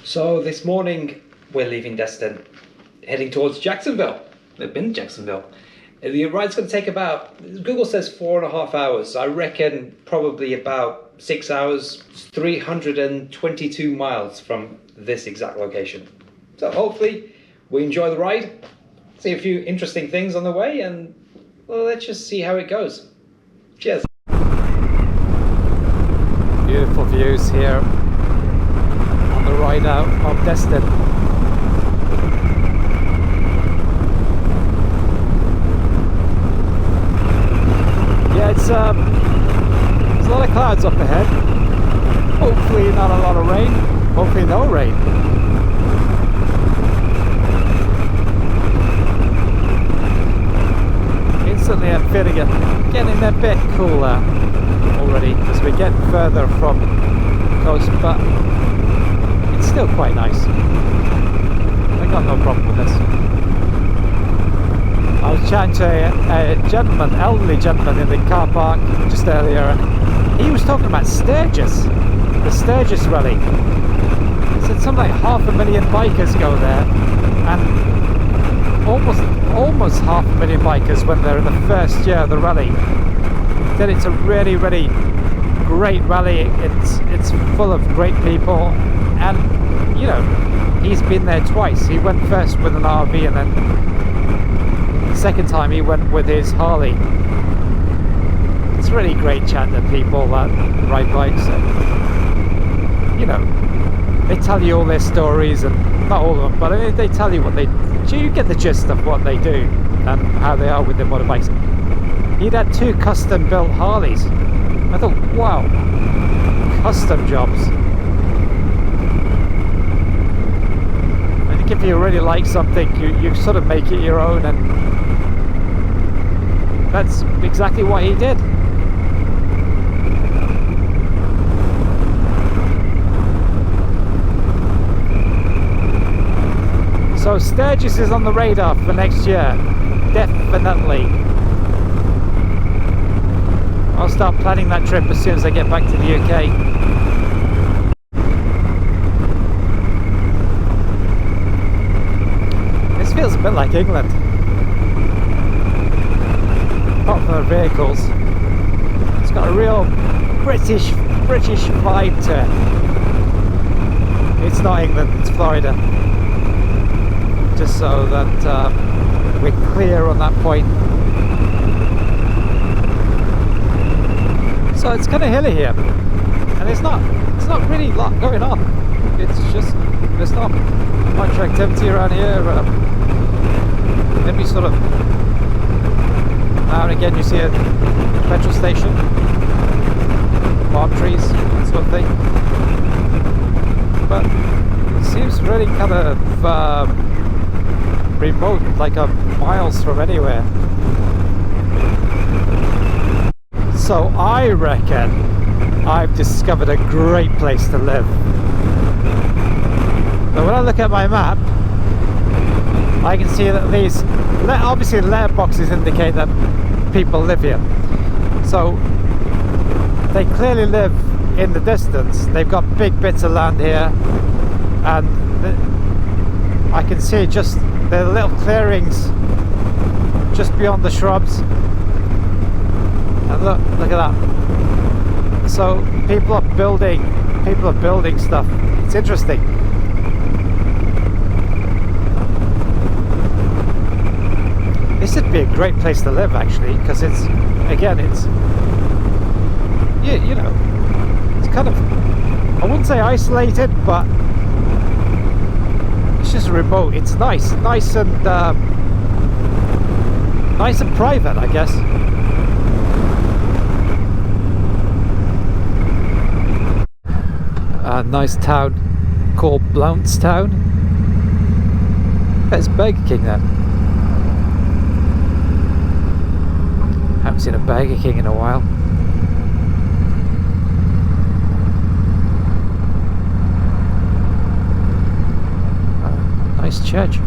So this morning we're leaving Destin, heading towards Jacksonville. We've been to Jacksonville. The ride's going to take about, Google says 4.5 hours. I reckon probably about 6 hours, 322 miles from this exact location. So hopefully we enjoy the ride, see a few interesting things on the way, and well, let's just see how it goes. Cheers. Beautiful views here on the ride out of Destin. Yeah, there's a lot of clouds up ahead. Hopefully not a lot of rain. Hopefully no rain. Instantly I'm feeling it getting a bit cooler already as we get further from the coast, but it's still quite nice. I got no problem with this. I was chatting to a gentleman, elderly gentleman in the car park just earlier, and he was talking about Sturgis, the Sturgis rally. He said something like 500,000 bikers go there, and almost 500,000 bikers when they're in the first year of the rally. Then it's a really great rally. It's full of great people, and you know, he's been there twice. He went first with an RV, and then the second time he went with his Harley. It's really great chatting to people that ride bikes, and you know, they tell you all their stories, and not all of them, but they tell you what they do. You get the gist of what they do and how they are with their motorbikes. He'd had 2 custom built Harleys. I thought, wow, custom jobs. I think if you really like something, you sort of make it your own, and that's exactly what he did. So Sturgis is on the radar for next year, definitely. I'll start planning that trip as soon as I get back to the UK. This feels a bit like England, apart from the vehicles. It's got a real British vibe to it. It's not England, it's Florida. Just so that we're clear on that point. So it's kind of hilly here, and it's not really a lot going on. It's just there's not much activity around here. Maybe sort of now and again you see a petrol station, palm trees, that sort of thing. But it seems really kind of remote, like miles from anywhere. So I reckon I've discovered a great place to live. But when I look at my map, I can see that these, obviously letterboxes indicate that people live here. So they clearly live in the distance. They've got big bits of land here, and I can see just the little clearings just beyond the shrubs. And look at that. So people are building stuff. It's interesting. This would be a great place to live, actually, because it's you know, it's kind of, I wouldn't say isolated, but it's just remote. It's nice and private, I guess. A nice town called Blountstown. There's Burger King there. Haven't seen a Burger King in a while. Nice church.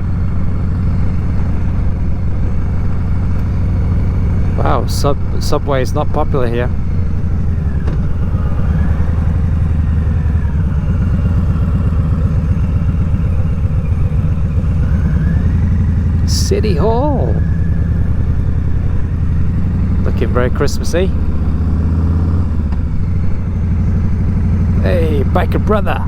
Wow, Subway is not popular here. City Hall. Looking very Christmassy. Hey, biker brother.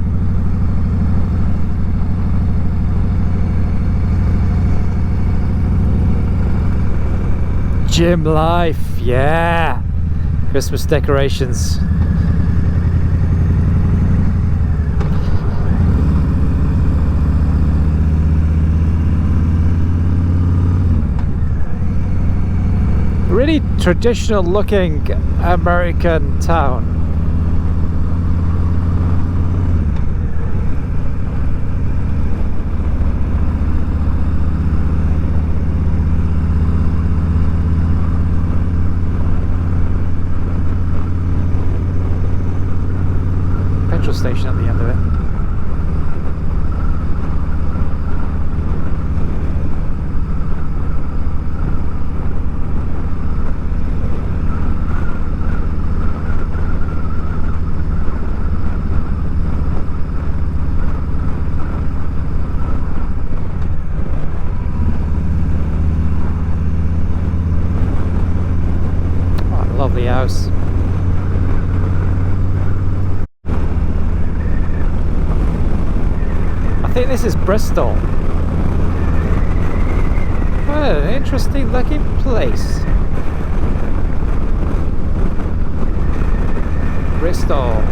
Gym life, yeah. Christmas decorations. Really traditional looking American town. Petrol station at the end of it. Lovely house. I think this is Bristol. What an interesting looking place. Bristol.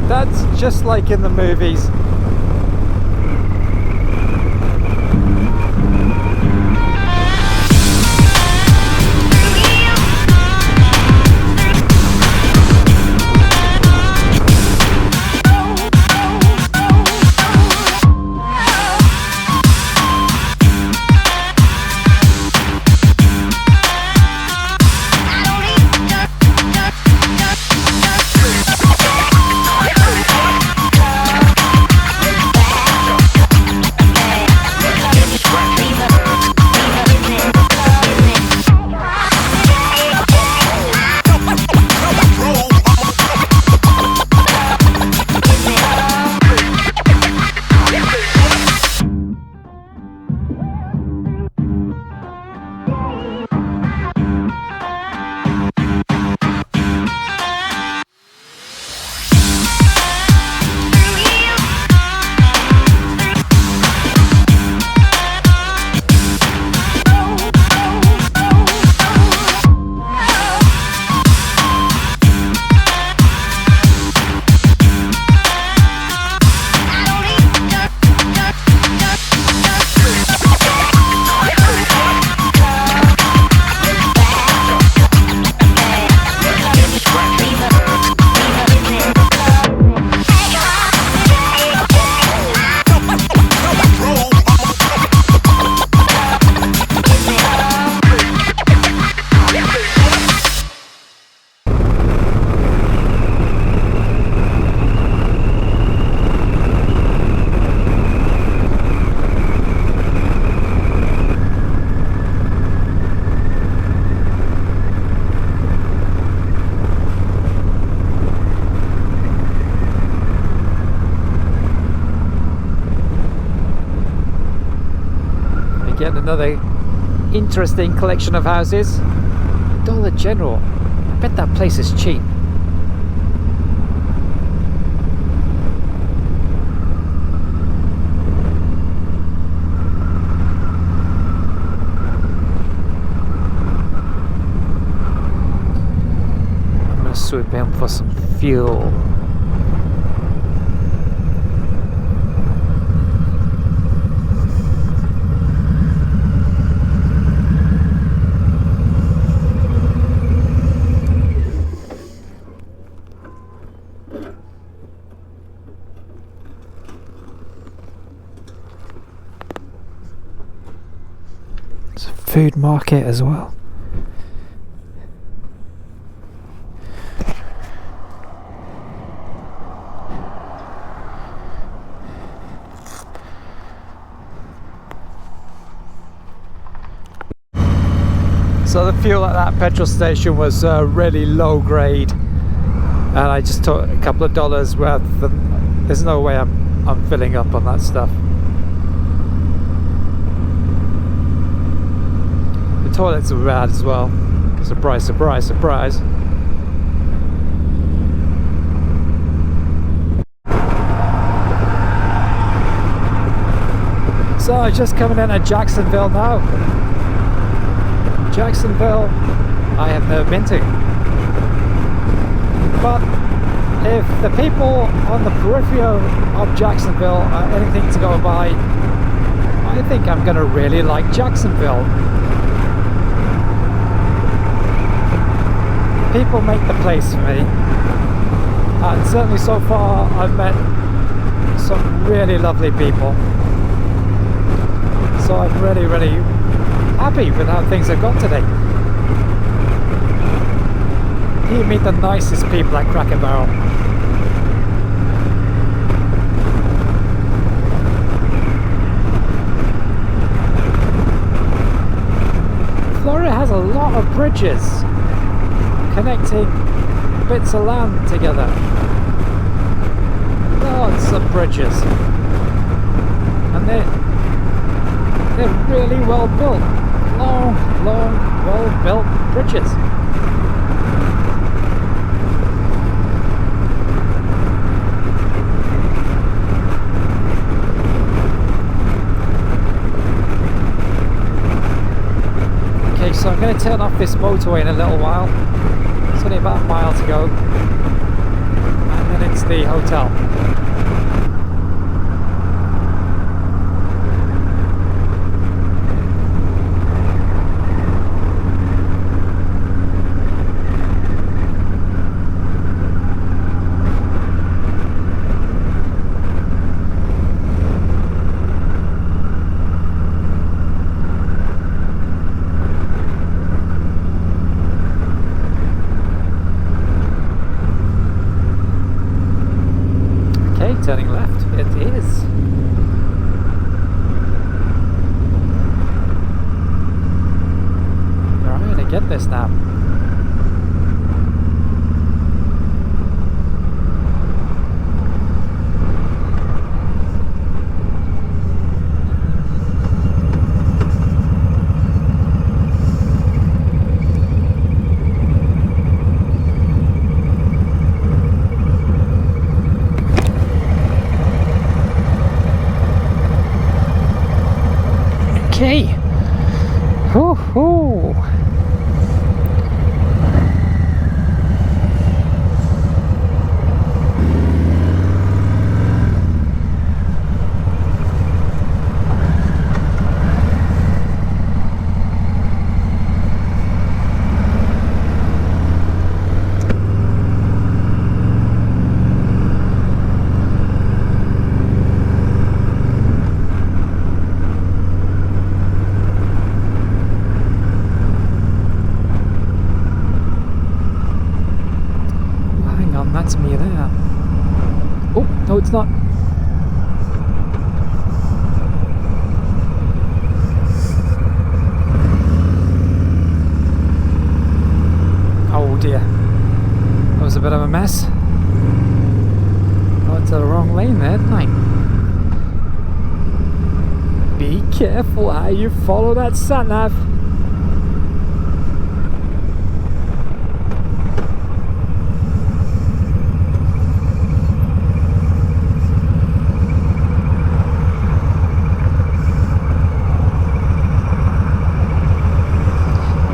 That's just like in the movies. Again, another interesting collection of houses. Dollar General. I bet that place is cheap. I'm gonna swoop in for some fuel. Food market as well. So the fuel at that petrol station was really low grade, and I just took a couple of dollars worth. There's no way I'm filling up on that stuff. The toilets are bad as well. Surprise, surprise, surprise. So just coming in at Jacksonville now. Jacksonville, I have never been to. But if the people on the periphery of Jacksonville are anything to go by, I think I'm going to really like Jacksonville. People make the place for me. And certainly so far I've met some really lovely people. So I'm really, really happy with how things have gone today. You meet the nicest people at Cracker Barrel. Florida has a lot of bridges connecting bits of land together. Lots of bridges. And they're really well built. Long, well built bridges. Okay, so I'm going to turn off this motorway in a little while. It's only about a mile to go. And then it's the hotel. Turning left, it is. Alright, I get this now. Okay. Hoo-hoo. That's me there. Oh, no it's not. Oh dear. That was a bit of a mess. Got into the wrong lane there, didn't I? Be careful how you follow that sat-nav.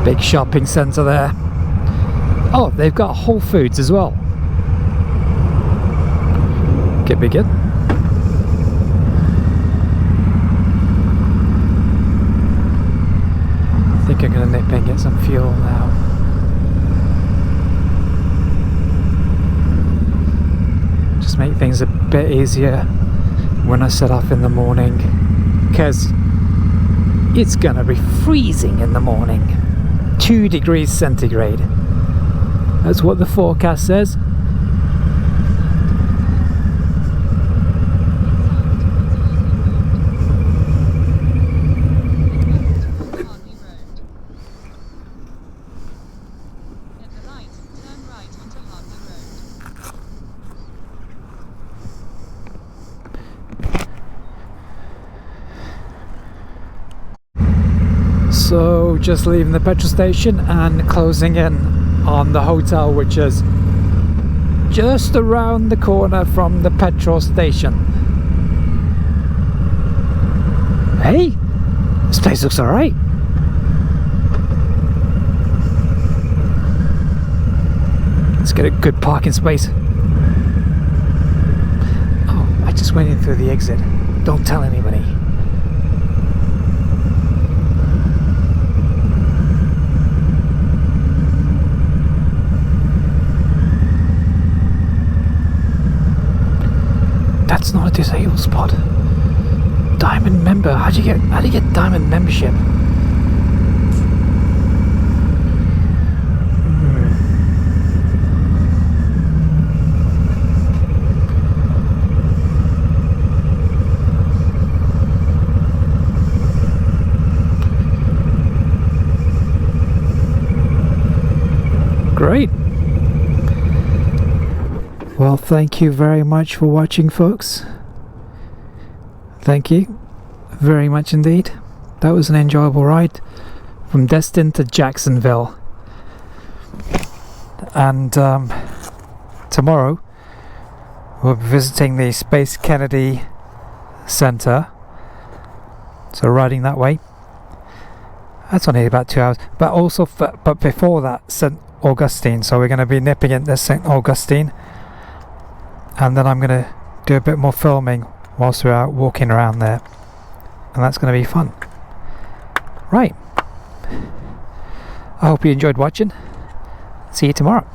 Big shopping centre there. Oh, they've got Whole Foods as well. Could be good. I think I'm going to nip in and get some fuel now. Just make things a bit easier when I set off in the morning, because it's going to be freezing in the morning. 2 degrees centigrade. That's what the forecast says. So just leaving the petrol station and closing in on the hotel, which is just around the corner from the petrol station. Hey, this place looks alright. Let's get a good parking space. Oh, I just went in through the exit. Don't tell anybody. That's not a disabled spot. Diamond member. How do you get diamond membership? Great. Well, thank you very much for watching, folks. Thank you very much indeed. That was an enjoyable ride from Destin to Jacksonville. And tomorrow we'll be visiting the Space Kennedy Center. So riding that way. That's only about 2 hours. But also, but before that, St. Augustine. So we're going to be nipping into St. Augustine. And then I'm going to do a bit more filming whilst we're out walking around there. And that's going to be fun. Right. I hope you enjoyed watching. See you tomorrow.